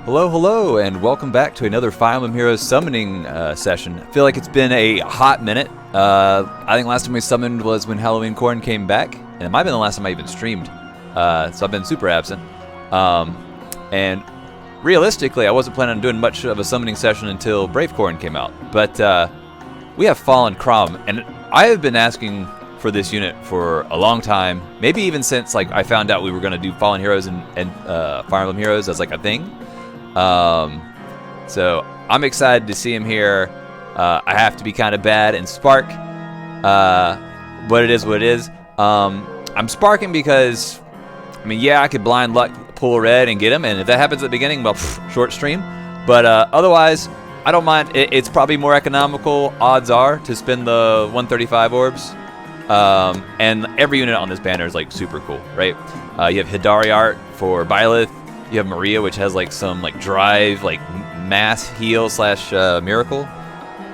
Hello, hello, and welcome back to another Fire Emblem Heroes summoning session. I feel like it's been a hot minute. I think last time we summoned was when Halloween Corn came back, and it might have been the last time I even streamed. So I've been super absent. And realistically, I wasn't planning on doing much of a summoning session until Brave Corn came out. But we have Fallen Crom, and I have been asking for this unit for a long time, maybe even since like I found out we were going to do Fallen Heroes and Fire Emblem Heroes as like a thing. So I'm excited to see him here. I have to be kind of bad and spark, but it is what it is. I'm sparking because, I mean, yeah, I could blind luck pull red and get him, and if that happens at the beginning, well, short stream. But otherwise, I don't mind. It's probably more economical, odds are, to spend the 135 orbs. And every unit on this banner is like super cool, right? You have Hidari art for Byleth. You have Maria, which has like some like drive, like mass heal slash miracle.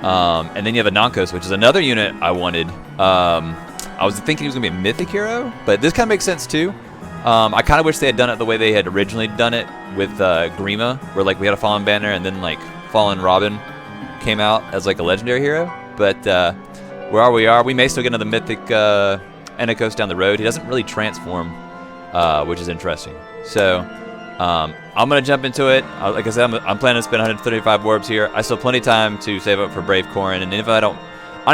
And then you have Anankos, which is another unit I wanted. I was thinking he was gonna be a mythic hero, but this kind of makes sense too. I kind of wish they had done it the way they had originally done it with Grima, where like we had a Fallen banner and then like Fallen Robin came out as like a legendary hero. But where we are, we may still get another mythic Anankos down the road. He doesn't really transform, which is interesting. So. I'm going to jump into it. Like I said, I'm planning to spend 135 orbs here. I still have plenty of time to save up for Brave Corn, and if I don't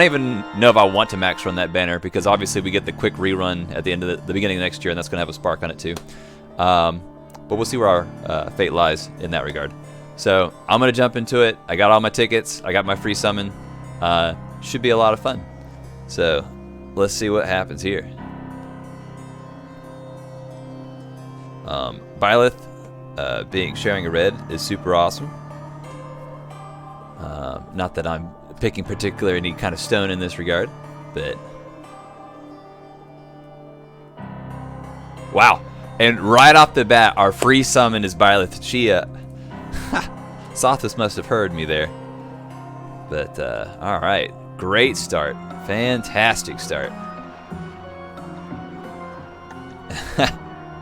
even know if I want to max run that banner, because obviously we get the quick rerun at the end of the beginning of next year, and that's going to have a spark on it too. But we'll see where our fate lies in that regard. So I'm going to jump into it. I got all my tickets. I got my free summon. Should be a lot of fun. So let's see what happens here. Byleth sharing a red is super awesome. Not that I'm picking particular any kind of stone in this regard, but wow! And right off the bat, our free summon is Byleth Chia. Sothis must have heard me there. But all right, great start, fantastic start.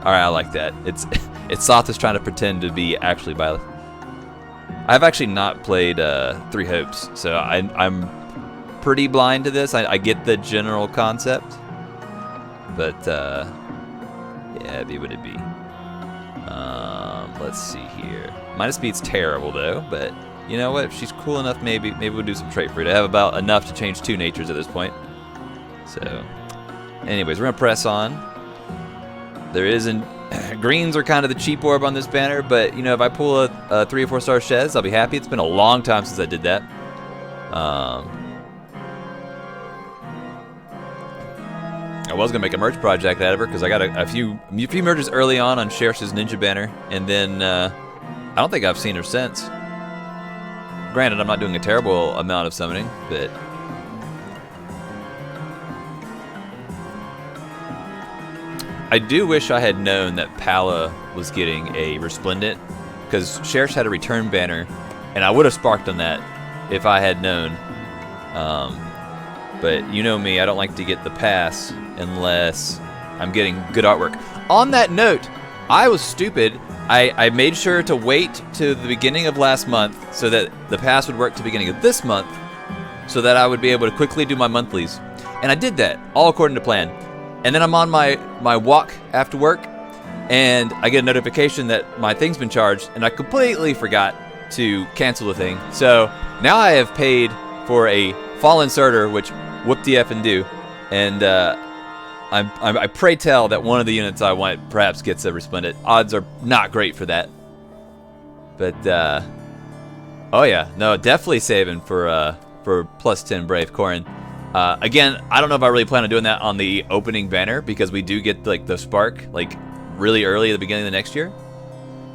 All right, I like that. It's Sothis trying to pretend to be actually Byleth. I've actually not played Three Hopes, so I'm pretty blind to this. I get the general concept, but yeah, it'd be what it'd be. Let's see here. Minus speed's terrible though, but you know what? If she's cool enough, maybe we'll do some trait fruit. I have about enough to change 2 natures at this point. So, anyways, we're gonna press on. There isn't. Greens are kind of the cheap orb on this banner, but you know, if I pull a 3 or 4 star Shez, I'll be happy. It's been a long time since I did that. I was gonna make a merch project out of her because I got a few merges early on Cherish's Ninja banner, and then I don't think I've seen her since. Granted, I'm not doing a terrible amount of summoning, but. I do wish I had known that Pala was getting a Resplendent, because Cherish had a return banner, and I would have sparked on that if I had known. But you know me, I don't like to get the pass unless I'm getting good artwork. On that note, I was stupid. I made sure to wait to the beginning of last month so that the pass would work to the beginning of this month, so that I would be able to quickly do my monthlies. And I did that, all according to plan. And then I'm on my walk after work, and I get a notification that my thing's been charged, and I completely forgot to cancel the thing. So now I have paid for a Fallen Inserter, which whoop the F and do, and I pray tell that one of the units I want perhaps gets a Resplendent. Odds are not great for that, but oh yeah, no, definitely saving for plus 10 Brave Corn. Again, I don't know if I really plan on doing that on the opening banner, because we do get like the spark like really early at the beginning of the next year.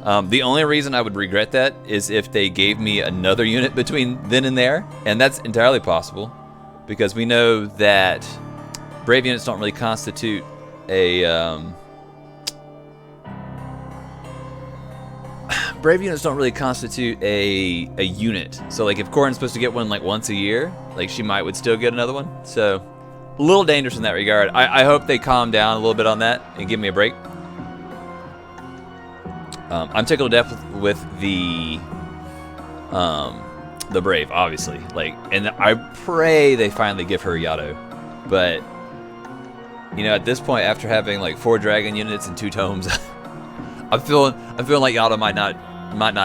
The only reason I would regret that is if they gave me another unit between then and there, and that's entirely possible, because we know that Brave units don't really constitute a Brave units don't really constitute a unit. So like if Corrin's supposed to get one like once a year, like she would still get another one. So a little dangerous in that regard. I hope they calm down a little bit on that and give me a break. I'm tickled to death with the Brave, obviously. Like, and I pray they finally give her Yato. But, you know, at this point, after having like 4 dragon units and 2 tomes, I'm feeling like Yato might not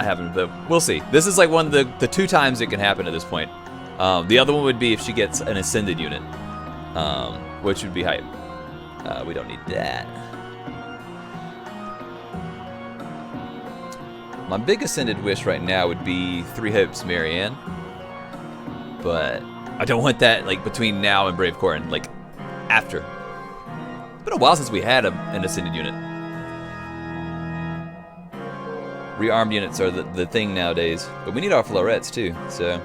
happen. But we'll see. This is like one of the 2 times it can happen at this point. The other one would be if she gets an ascended unit, which would be hype. We don't need that. My big ascended wish right now would be 3 Hopes Marianne, but I don't want that like between now and Brave Corin, like after. It's been a while since we had an ascended unit. Rearmed units are the thing nowadays, but we need our florets too, so.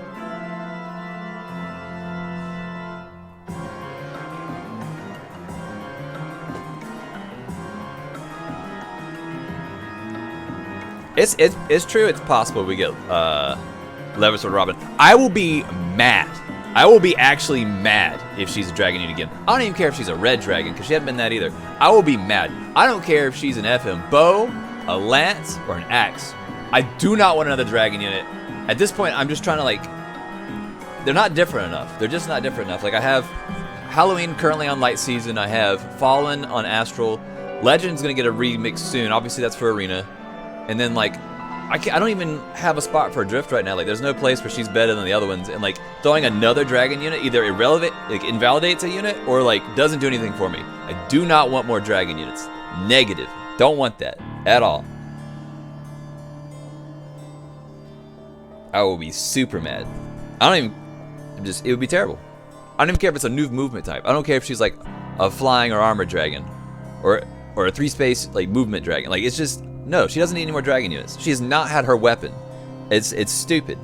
It's true. It's possible we get Levis or Robin. I will be mad. I will be actually mad if she's a dragon unit again. I don't even care if she's a red dragon because she hasn't been that either. I will be mad. I don't care if she's an FM bow, a lance, or an axe. I do not want another dragon unit. At this point, I'm just trying to like. They're not different enough. They're just not different enough. Like I have Halloween currently on Light Season. I have Fallen on Astral. Legend's gonna get a remix soon. Obviously, that's for Arena. And then, like, I don't even have a spot for Drift right now. Like, there's no place where she's better than the other ones. And, like, throwing another dragon unit either invalidates a unit or, like, doesn't do anything for me. I do not want more dragon units. Negative. Don't want that at all. I will be super mad. It would be terrible. I don't even care if it's a new movement type. I don't care if she's, like, a flying or armored dragon. Or a 3-space, like, movement dragon. Like, it's just... No, she doesn't need any more dragon units. She has not had her weapon. It's stupid.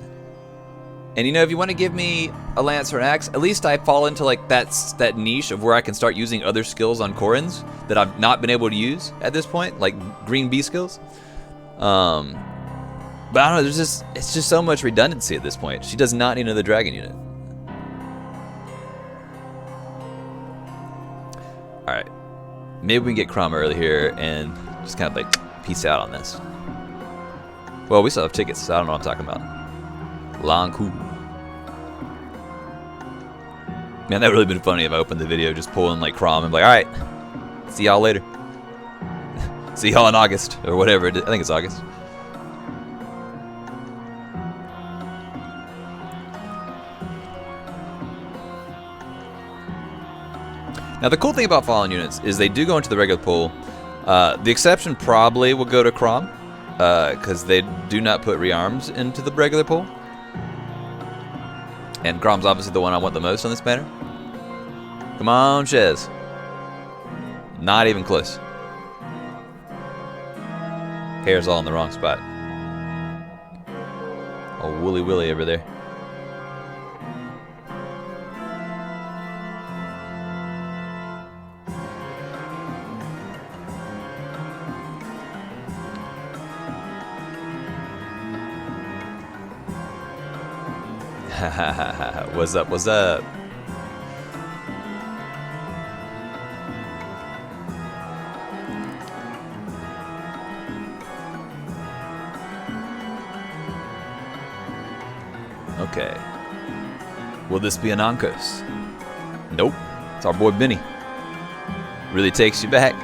And you know, if you want to give me a lance or an axe, at least I fall into like that niche of where I can start using other skills on Corins that I've not been able to use at this point, like green B skills. But I don't know. It's just so much redundancy at this point. She does not need another dragon unit. All right, maybe we can get Crom early here and just kind of like. Peace out on this. Well, we still have tickets, so I don't know what I'm talking about. Long cool. Man, that would really been funny if I opened the video just pulling like Crom and be like, alright, see y'all later. See y'all in August, or whatever. I think it's August. Now, the cool thing about Fallen units is they do go into the regular pool. The exception probably will go to Crom, because they do not put rearms into the regular pool. And Crom's obviously the one I want the most on this banner. Come on, Shez. Not even close. Hair's all in the wrong spot. Oh, Wooly Willy over there. What's up? What's up? Okay. Will this be an Ankos? Nope. It's our boy Benny. Really takes you back.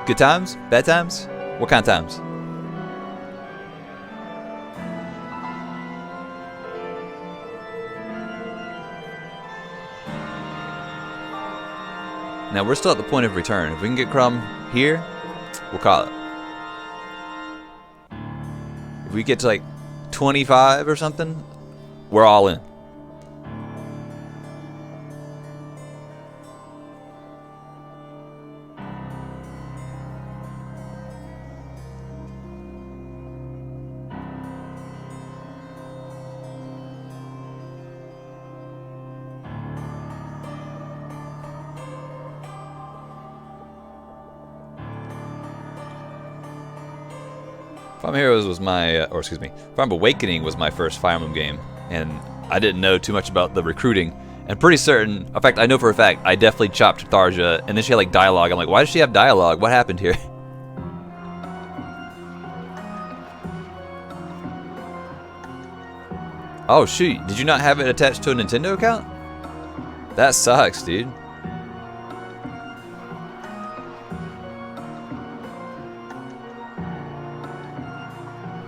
Good times? Bad times? What kind of times? Now we're still at the point of return. If we can get Crom here, we'll call it. If we get to like 25 or something, we're all in. Farm Heroes was my, Farm Awakening was my first Fire Emblem game, and I didn't know too much about the recruiting. And pretty certain, in fact, I know for a fact, I definitely chopped Tharja, and then she had like dialogue. I'm like, why does she have dialogue? What happened here? Oh shoot, did you not have it attached to a Nintendo account? That sucks, dude.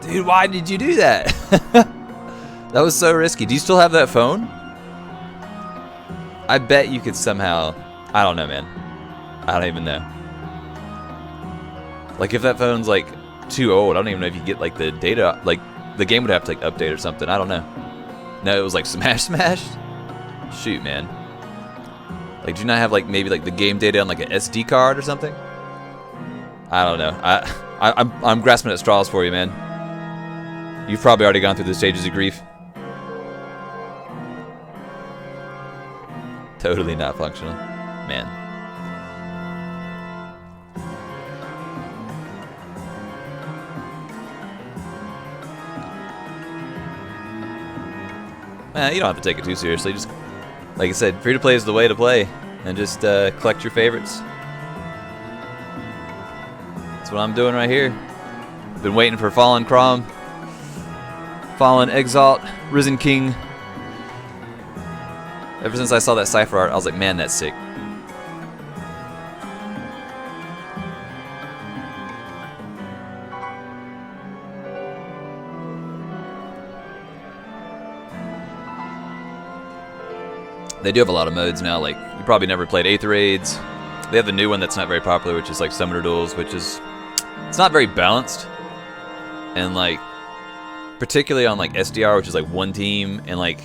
Dude, why did you do that? That was so risky. Do you still have that phone? I bet you could somehow... I don't know, man. I don't even know. Like, if that phone's, like, too old, I don't even know if you get, like, the data... Like, the game would have to, like, update or something. I don't know. No, it was, like, smashed? Shoot, man. Like, do you not have, like, maybe, like, the game data on, like, an SD card or something? I don't know. I'm grasping at straws for you, man. You've probably already gone through the stages of grief. Totally not functional. Man. Man, you don't have to take it too seriously. Just, like I said, free to play is the way to play. And just collect your favorites. That's what I'm doing right here. Been waiting for Fallen Crom, Fallen Exalt, Risen King. Ever since I saw that Cypher art, I was like, man, that's sick. They do have a lot of modes now. Like, you probably never played Aether Raids. They have the new one that's not very popular, which is like Summoner Duels, which is... It's not very balanced. And like, particularly on like SDR, which is like one team, and like,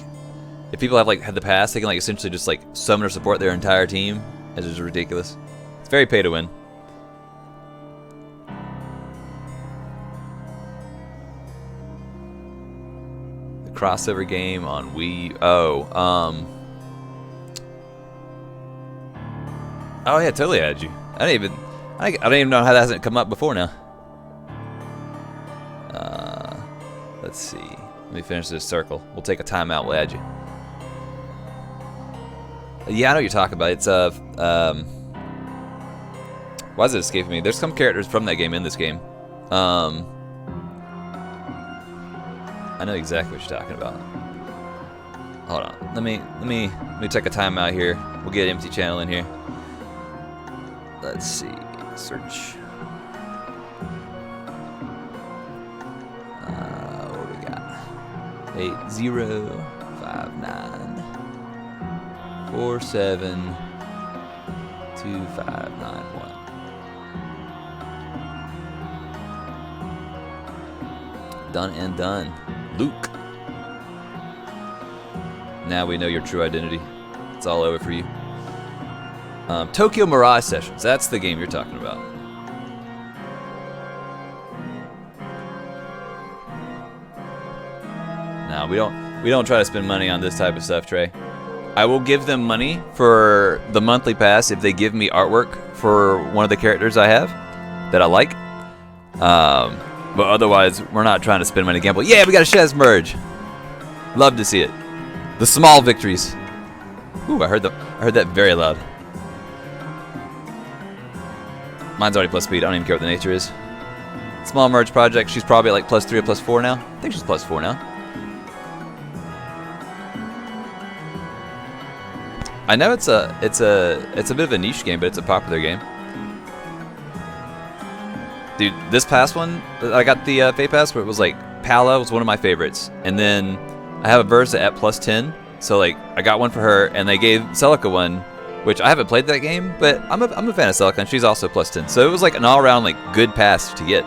if people have like had the pass, they can like essentially just like summon or support their entire team, which is ridiculous. It's very pay to win. The crossover game on Wii. Oh yeah, totally had you. I don't even know how that hasn't come up before now. Let's see. Let me finish this circle. We'll take a timeout. We'll add you. Yeah, I know what you're talking about. It's why is it escaping me? There's some characters from that game in this game. I know exactly what you're talking about. Hold on. Let me take a timeout here. We'll get an empty channel in here. Let's see. Search. What we got? 8059472591. Done and done. Luke. Now we know your true identity. It's all over for you. Tokyo Mirage Sessions. That's the game you're talking about. No, we don't try to spend money on this type of stuff, Trey. I will give them money for the monthly pass if they give me artwork for one of the characters I have that I like. But otherwise, we're not trying to spend money to gamble. Yeah, we got a Shez merge. Love to see it. The small victories. Ooh, I heard that very loud. Mine's already plus speed. I don't even care what the nature is. Small merge project. She's probably like +3 or +4 now. I think she's +4 now. I know it's a bit of a niche game, but it's a popular game. Dude, this past one, I got the Fate Pass where it was like Pala was one of my favorites, and then I have a Versa at +10, so like I got one for her, and they gave Celica one, which I haven't played that game, but I'm a fan of Celica, and she's also +10, so it was like an all-around like good pass to get.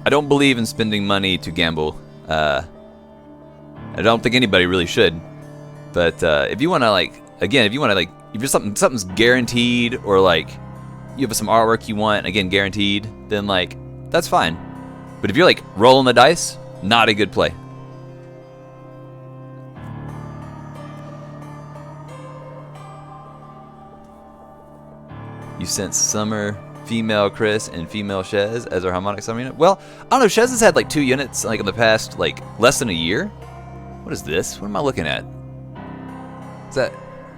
I don't believe in spending money to gamble. I don't think anybody really should. But if you want to like, again, if you're something's guaranteed, or like you have some artwork you want, again guaranteed, then like that's fine. But if you're like rolling the dice, not a good play. You sense Summer, female Chris, and female Shez as our harmonic summer unit. Well, I don't know. Shez has had like 2 units like in the past like less than a year. What is this? What am I looking at?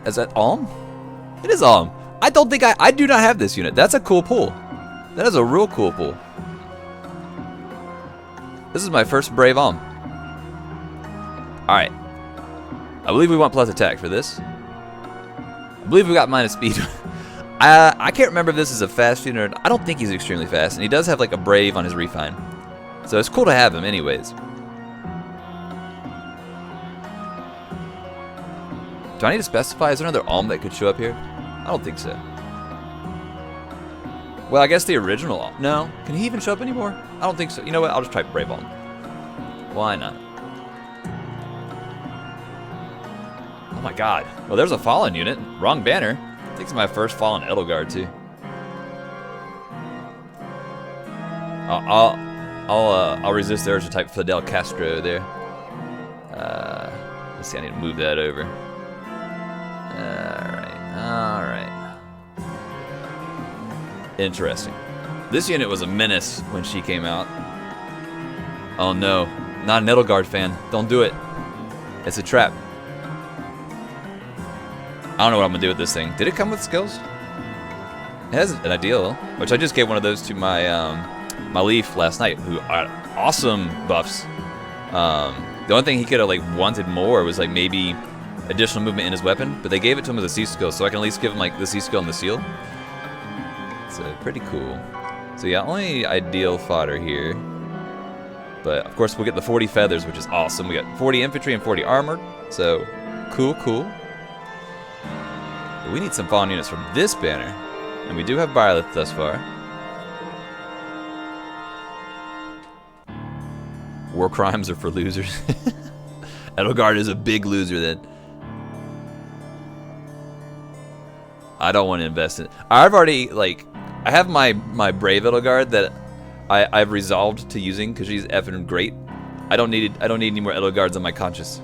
Is that Alm? It is Alm. I don't think I do not have this unit. That's a cool pull. That is a real cool pull. This is my first Brave Alm. Alright. I believe we want plus attack for this. I believe we got minus speed. I can't remember if this is a fast student or I don't think he's extremely fast. And he does have like a Brave on his refine. So it's cool to have him anyways. Do I need to specify? Is there another Alm that could show up here? I don't think so. Well, I guess the original Alm. No. Can he even show up anymore? I don't think so. You know what? I'll just type Brave Alm. Why not? Oh my god. Well, there's a Fallen unit. Wrong banner. I think it's my first Fallen Edelgard, too. I'll resist the urge to type Fidel Castro there. Let's see, I need to move that over. Alright. Interesting. This unit was a menace when she came out. Oh no, not an Edelgard fan. Don't do it. It's a trap. I don't know what I'm gonna do with this thing. Did it come with skills? It has an ideal, which I just gave one of those to my my Leaf last night, who had awesome buffs. The only thing he could have like wanted more was like maybe additional movement in his weapon, but they gave it to him as a C skill, so I can at least give him like the C skill and the seal. So pretty cool. So yeah, only ideal fodder here. But of course we'll get the 40 feathers, which is awesome. We got 40 infantry and 40 armored. So cool. But we need some Fallen units from this banner. And we do have Byleth thus far. War crimes are for losers. Edelgard is a big loser then. I don't want to invest in it. I've already, like, I have my Brave Edelgard that I've resolved to using because she's effing great. I don't need any more Edelgards on my conscience.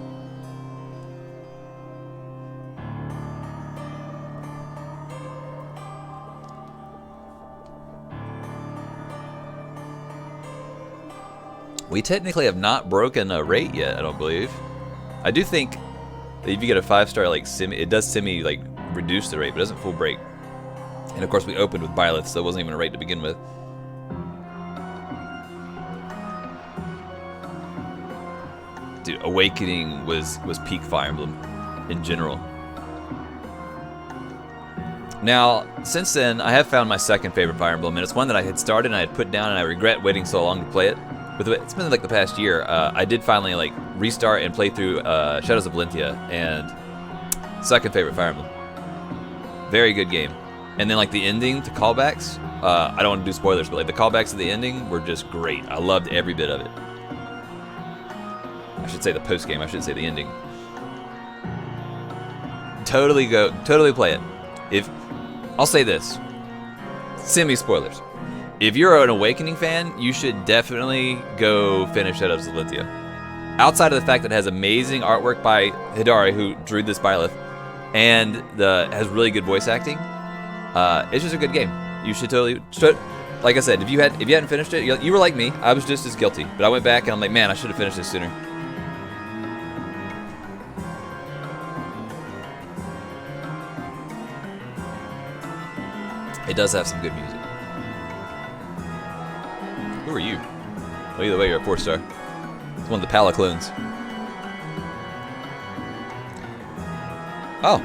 We technically have not broken a rate yet, I don't believe. I do think that if you get a 5-star like semi, it does semi like reduce the rate, but it doesn't full break. And of course we opened with Byleth, so it wasn't even a rate to begin with. Dude, Awakening was peak Fire Emblem in general. Now, since then, I have found my second favorite Fire Emblem, and it's one that I had started and I had put down, and I regret waiting so long to play it. But it's been like the past year. I did finally like restart and play through Shadows of Valentia, and second favorite Fire Emblem. Very good game. And then like the ending to callbacks, I don't want to do spoilers, but like the callbacks to the ending were just great. I loved every bit of it. I should say the post game. I should say the ending. Totally play it. I'll say this, semi spoilers. If you're an Awakening fan, you should definitely go finish Shadows of Valentia. Outside of the fact that it has amazing artwork by Hidari, who drew this Byleth, and has really good voice acting, it's just a good game. You should totally. Like I said, if you hadn't finished it, you were like me. I was just as guilty, but I went back and I'm like, man, I should have finished this sooner. It does have some good music. Who are you? Well, either way, you're a 4-star. It's one of the Pala clones. Oh,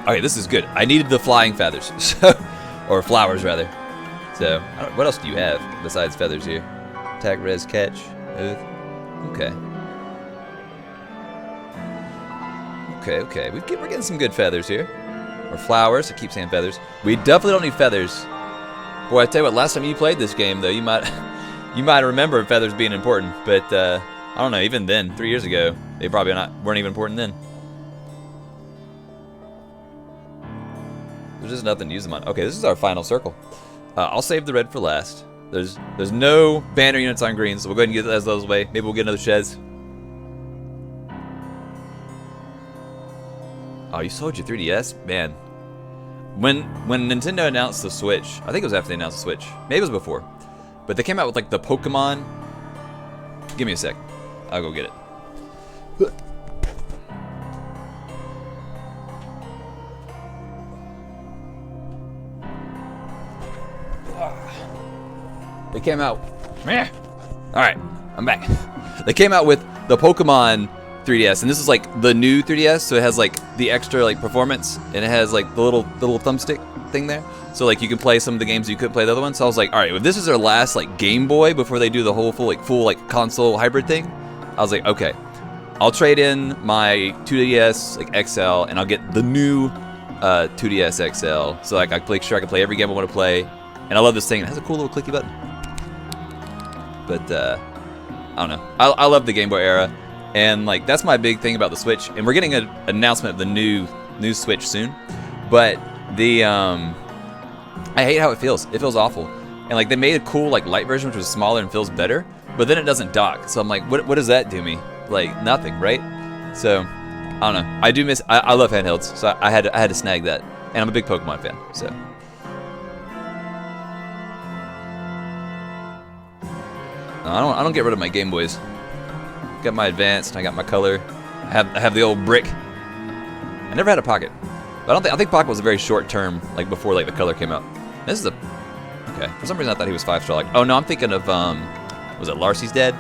okay, this is good. I needed the flying feathers, or flowers rather. So, what else do you have besides feathers here? Attack, res, catch, oath. Okay. We're getting some good feathers here. Or flowers. I keep saying feathers. We definitely don't need feathers. Boy, I tell you what. Last time you played this game, though, you might remember feathers being important. But I don't know. Even then, 3 years ago, they probably weren't even important then. There's just nothing to use them on. Okay, this is our final circle. I'll save the red for last. There's no banner units on green, so we'll go ahead and get those away. Maybe we'll get another Shez. Oh, you sold your 3DS? Man. When Nintendo announced the Switch, I think it was after they announced the Switch. Maybe it was before. But they came out with like the Pokemon. Give me a sec. I'll go get it. they came out. Meh. All right, I'm back. They came out with the Pokemon 3DS, and this is like the new 3DS, so it has like the extra like performance, and it has like the little thumbstick thing there, so like you can play some of the games you couldn't play the other ones. So I was like, all right, if this is their last like Game Boy before they do the whole full console hybrid thing, I was like, okay, I'll trade in my 2DS like XL, and I'll get the new 2DS XL, so like I make sure I can play every game I want to play. And I love this thing. It has a cool little clicky button. But I don't know. I love the Game Boy era, and like that's my big thing about the Switch. And we're getting an announcement of the new Switch soon. But the I hate how it feels. It feels awful. And like they made a cool like light version which was smaller and feels better, but then it doesn't dock. So I'm like, what does that do me? Like nothing, right? So I don't know. I do miss. I love handhelds, so I had to snag that. And I'm a big Pokemon fan, so. I don't get rid of my Game Boys. Got my Advance, and I got my Color. I have the old brick. I never had a Pocket. But I think Pocket was a very short term, like before like the Color came out. This is okay. For some reason I thought he was 5-star. Like, oh no, I'm thinking of was it Larcy's Dead?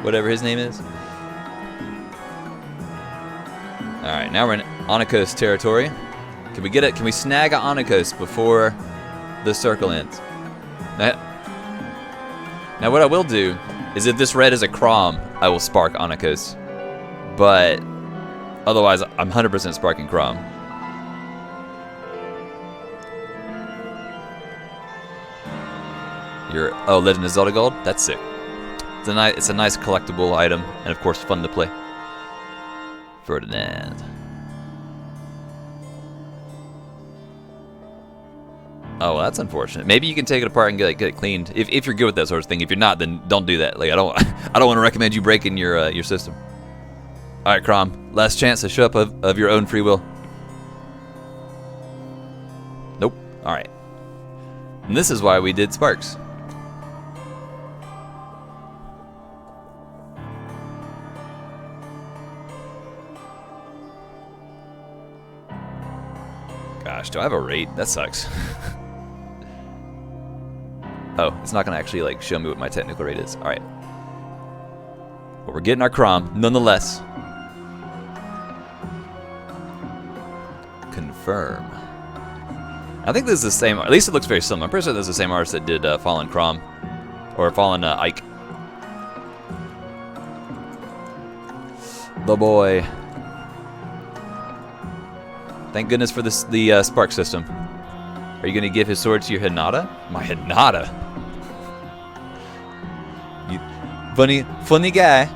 Whatever his name is. All right, now we're in Onixos territory. Can we get it? Can we snag an Onixos before the circle ends? Now what I will do is if this red is a Chrom, I will spark Onixos. But otherwise, I'm 100% sparking Chrom. Legend of Zelda Gold? That's sick. It's a nice collectible item, and of course fun to play. Ferdinand. Oh, well, that's unfortunate. Maybe you can take it apart and get it cleaned if you're good with that sort of thing. If you're not, then don't do that. Like I don't want to recommend you breaking your system. All right, Chrom, last chance to show up of your own free will. Nope. All right. And this is why we did Sparks. Gosh, do I have a rate? That sucks. Oh, it's not going to actually like show me what my technical rate is. All right. Well, we're getting our Chrom, nonetheless. Confirm. I think this is the same. At least it looks very similar. I'm pretty sure this is the same artist that did Fallen Chrom. Or Fallen Ike. The boy. Thank goodness for the Spark system. Are you going to give his sword to your Hinata? My Hinata? You funny guy.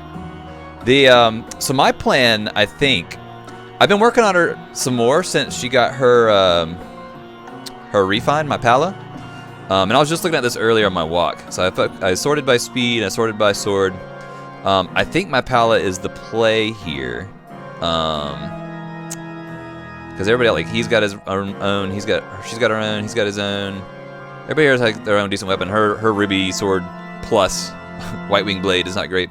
So my plan, I think, I've been working on her some more since she got her refine, my Pala. And I was just looking at this earlier on my walk. So I sorted by speed, I sorted by sword. I think my Pala is the play here. Because everybody else, like he's got his own, she's got her own, he's got his own. Everybody here has like their own decent weapon. Her Ruby sword plus White Wing Blade is not great.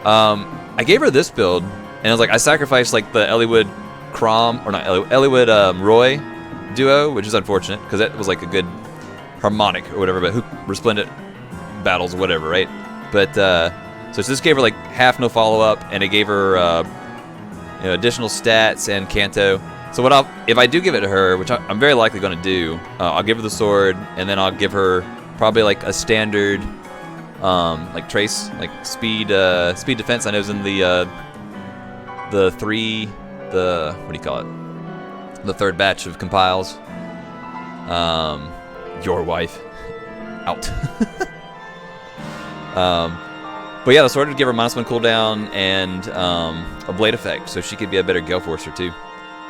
I gave her this build, and I was like, I sacrificed like the Eliwood Chrom, or not Eliwood Roy duo, which is unfortunate because that was like a good harmonic or whatever, but Resplendent battles or whatever, right? But so this gave her like half no follow up, and it gave her additional stats and Kanto. So if I do give it to her, which I'm very likely going to do, I'll give her the sword, and then I'll give her probably like a standard, like trace, like speed defense. I know is in the what do you call it? The third batch of compiles. Your wife, out. But yeah, the sword would give her -1 cooldown and a blade effect, so she could be a better Gale Forcer too.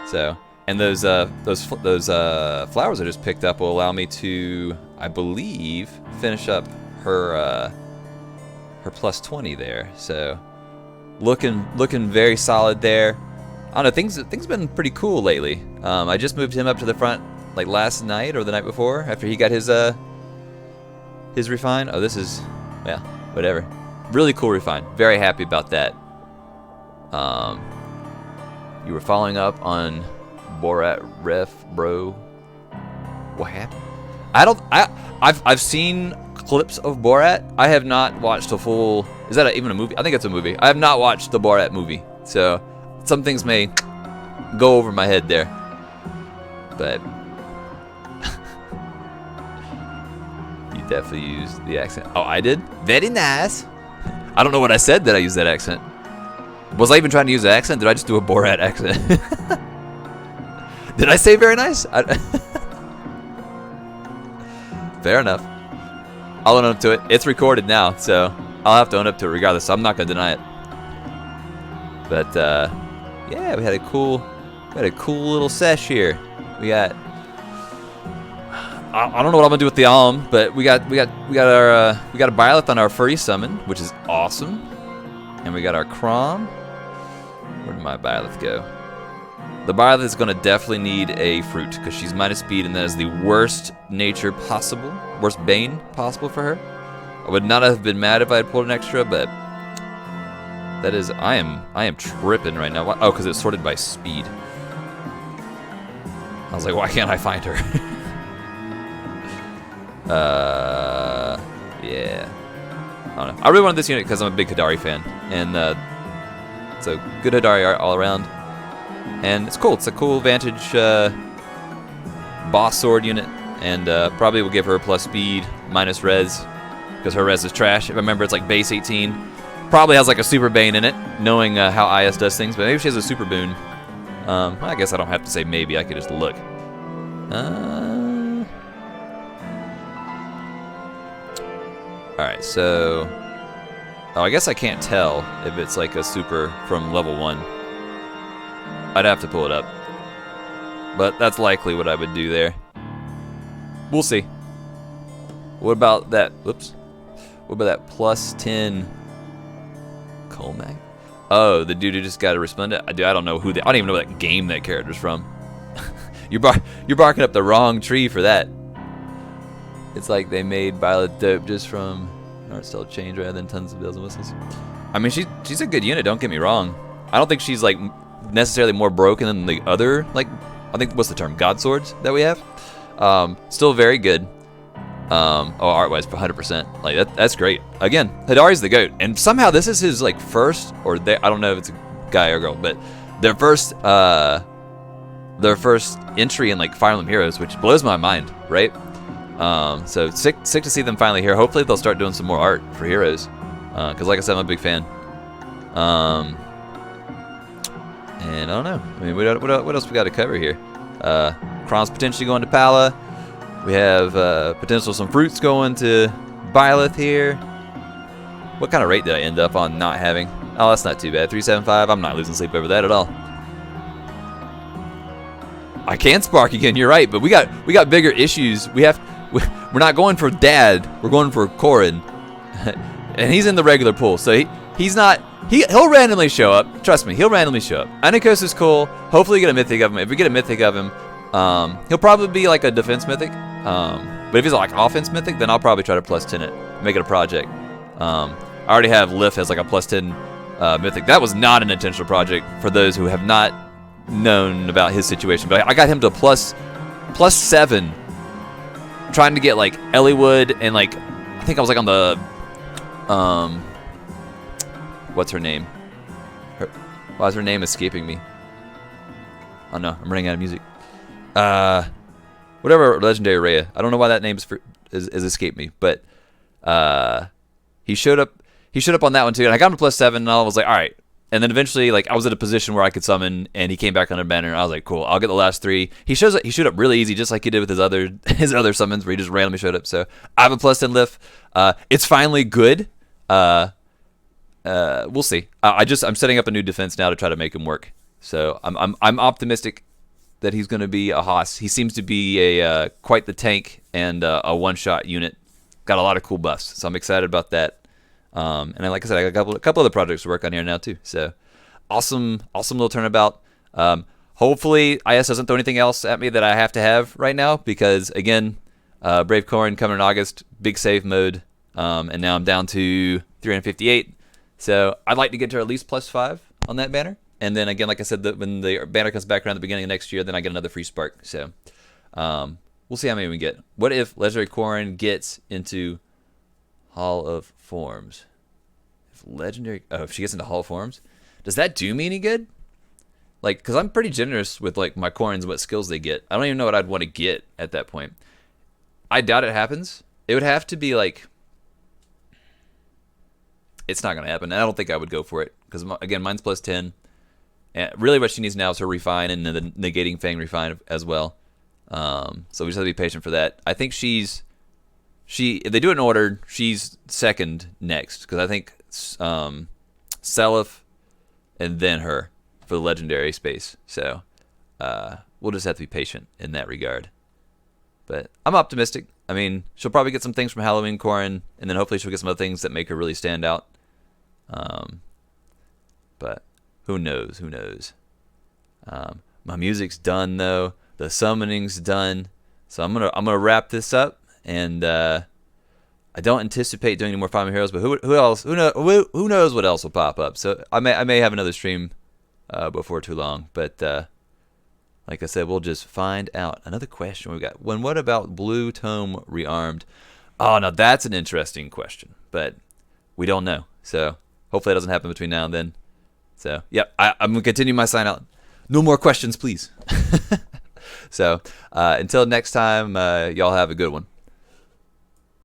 So, and those flowers I just picked up will allow me to, I believe, finish up her +20 there. So, looking very solid there. I don't know, things been pretty cool lately. I just moved him up to the front like last night or the night before after he got his refine. Oh, this is, yeah, whatever. Really cool refine. Very happy about that. You were following up on Borat Ref, bro. What happened? I've seen clips of Borat. I have not watched a full. Is that even a movie? I think it's a movie. I have not watched the Borat movie, so some things may go over my head there. But you definitely used the accent. Oh, I did? Very nice. I don't know what I said that I used that accent. Was I even trying to use an accent? Did I just do a Borat accent? Did I say very nice? Fair enough. I'll own up to it. It's recorded now, so I'll have to own up to it regardless. So I'm not gonna deny it. But yeah, we had a cool little sesh here. We got. I don't know what I'm gonna do with the Alm, but we got a Byleth on our furry summon, which is awesome, and we got our Crom. Where did my Byleth go? The Byleth is gonna definitely need a fruit because she's minus speed, and that is the worst nature possible, worst bane possible for her. I would not have been mad if I had pulled an extra, but that is I am tripping right now. Oh, because it's sorted by speed. I was like, why can't I find her? Yeah. I don't know. I really wanted this unit because I'm a big Hadari fan, and so good Hadari art all around, and it's cool. It's a cool Vantage boss sword unit, and probably will give her plus speed, minus res, because her res is trash. If I remember, it's like base 18. Probably has like a super bane in it, knowing how IS does things, but maybe she has a super boon. I guess I don't have to say maybe. I could just look. Alright, so. Oh, I guess I can't tell if it's like a super from level 1. I'd have to pull it up. But that's likely what I would do there. We'll see. What about that? Whoops. What about that plus 10 Colmac? Oh, the dude who just got a Resplendent? I don't know who I don't even know what game that character's from. You're barking up the wrong tree for that. It's like they made Byleth dope just from art style change rather than tons of bells and whistles. I mean, she's a good unit, don't get me wrong. I don't think she's like necessarily more broken than the other, like, I think, what's the term, God Swords that we have. Still very good. Art-wise, 100%. Like that's great. Again, Hadari's the GOAT, and somehow this is his like first, or I don't know if it's a guy or girl, but their first entry in like Fire Emblem Heroes, which blows my mind, right? So sick to see them finally here. Hopefully they'll start doing some more art for Heroes, because like I said, I'm a big fan. And I don't know. I mean, what else we got to cover here? Crom's potentially going to Pala. We have potential some fruits going to Byleth here. What kind of rate did I end up on not having? Oh, that's not too bad. 375. I'm not losing sleep over that at all. I can spark again. You're right, but we got bigger issues. We're not going for Dad. We're going for Corrin, and he's in the regular pool, so he's not. He'll randomly show up. Trust me, he'll randomly show up. Anikos is cool. Hopefully, we get a mythic of him. If we get a mythic of him, he'll probably be like a defense mythic. But if he's like offense mythic, then I'll probably try to plus 10 it, make it a project. I already have Lif as like a plus 10 mythic. That was not an intentional project for those who have not known about his situation. But I got him to plus 7, trying to get like Eliwood and like I think I was like on the what's her name? Why is her name escaping me? Oh no, I'm running out of music. Whatever, Legendary Rhea. I don't know why that name is escaped me, but he showed up on that one too, and I got him to plus 7, and I was like, all right. And then eventually, like, I was at a position where I could summon, and he came back under banner, and I was like, cool, I'll get the last 3. He showed up really easy, just like he did with his other summons, where he just randomly showed up. So I have a plus 10 Lif. It's finally good. We'll see. I'm setting up a new defense now to try to make him work. So I'm optimistic that he's going to be a Haas. He seems to be quite the tank and a one-shot unit. Got a lot of cool buffs, so I'm excited about that. And like I said, I got a couple other projects to work on here now too. So awesome little turnabout. Hopefully IS doesn't throw anything else at me that I have to have right now, because again, Brave Corrin coming in August, big save mode, and now I'm down to 358. So I'd like to get to at least plus 5 on that banner. And then again, like I said, when the banner comes back around the beginning of next year, then I get another free spark. So we'll see how many we get. What if Legendary Corrin gets into Hall of Forms. If legendary. Oh, if she gets into Hall of Forms, does that do me any good? Like, because I'm pretty generous with like my coins, what skills they get. I don't even know what I'd want to get at that point. I doubt it happens. It would have to be like. It's not going to happen. I don't think I would go for it because again, mine's +10. And really, what she needs now is her refine and the negating Fang refine as well. So we just have to be patient for that. I think if they do it in order, she's second next because I think Seliph and then her for the legendary space. So we'll just have to be patient in that regard. But I'm optimistic. I mean, she'll probably get some things from Halloween Corrin, and then hopefully she'll get some other things that make her really stand out. But who knows? Who knows? My music's done though. The summoning's done. So I'm gonna wrap this up, and I don't anticipate doing any more Find My Heroes. But who else? Who knows what else will pop up? So I may have another stream before too long. But like I said, we'll just find out. Another question we got. What about Blue Tome Rearmed? Oh, now that's an interesting question, but we don't know. So hopefully that doesn't happen between now and then. So, yep, I'm going to continue my sign out. No more questions, please. So, until next time, y'all have a good one.